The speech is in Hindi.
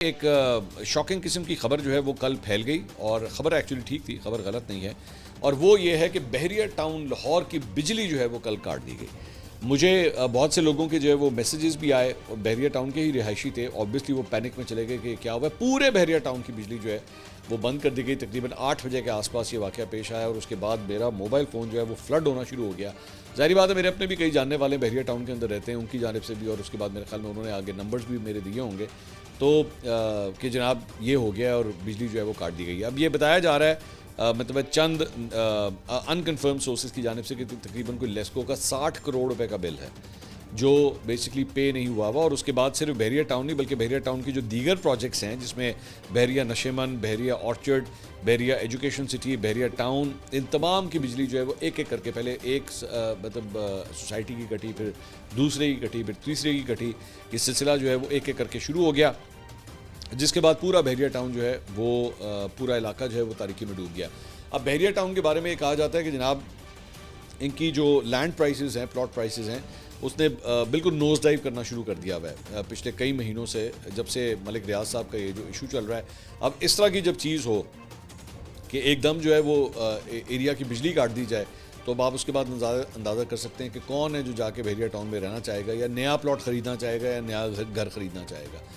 एक शॉकिंग किस्म की खबर जो है वो कल फैल गई और ख़बर एक्चुअली ठीक थी, खबर गलत नहीं है। और वो ये है कि बहरिया टाउन लाहौर की बिजली जो है वो कल काट दी गई। मुझे बहुत से लोगों के जो है वो मैसेजेस भी आए और बहरिया टाउन के ही रिहायशी थे। ऑब्वियसली वो पैनिक में चले गए कि क्या हुआ है। पूरे बहरिया टाउन की बिजली जो है वो बंद कर दी गई। तकरीबन 8 बजे के आसपास ये वाक़या पेश आया और उसके बाद मेरा मोबाइल फ़ोन जो है वो फ्लड होना शुरू हो गया। ज़ाहिर बात है, मेरे अपने भी कई जानने वाले बहरिया टाउन के अंदर रहते हैं, उनकी जानिब से भी, और उसके बाद मेरे ख्याल में उन्होंने आगे नंबर्स भी मेरे दिए होंगे तो कि जनाब ये हो गया और बिजली जो है वो काट दी गई है। अब ये बताया जा रहा है मतलब चंद अनकन्फर्म सोर्सेज की जानिब से कि तकरीबन कोई लेस्को का 60 करोड़ रुपए का बिल है जो बेसिकली पे नहीं हुआ हुआ। और उसके बाद सिर्फ बहरिया टाउन नहीं बल्कि बहरिया टाउन की जो दीगर प्रोजेक्ट्स हैं जिसमें बहरिया नशेमन, बहरिया ऑर्चर्ड, बहरिया एजुकेशन सिटी, बहरिया टाउन, इन तमाम की बिजली जो है वो एक एक करके पहले एक मतलब सोसाइटी की कटी, फिर दूसरे की कटी, फिर तीसरे की कटी। ये सिलसिला जो है वो एक एक करके शुरू हो गया, जिसके बाद पूरा बहरिया टाउन जो है वो पूरा इलाका जो है वो तारीकी में डूब गया। अब बहरिया टाउन के बारे में ये कहा जाता है कि जनाब इनकी जो लैंड प्राइसेस हैं, प्लॉट प्राइसेस हैं, उसने बिल्कुल नोज डाइव करना शुरू कर दिया हुआ है पिछले कई महीनों से, जब से मलिक रियाज साहब का ये जो इशू चल रहा है। अब इस तरह की जब चीज़ हो कि एकदम जो है वो एरिया की बिजली काट दी जाए, तो अब आप उसके बाद अंदाज़ा कर सकते हैं कि कौन है जो जाके बहरिया टाउन में रहना चाहेगा या नया प्लॉट ख़रीदना चाहेगा या नया घर ख़रीदना चाहेगा।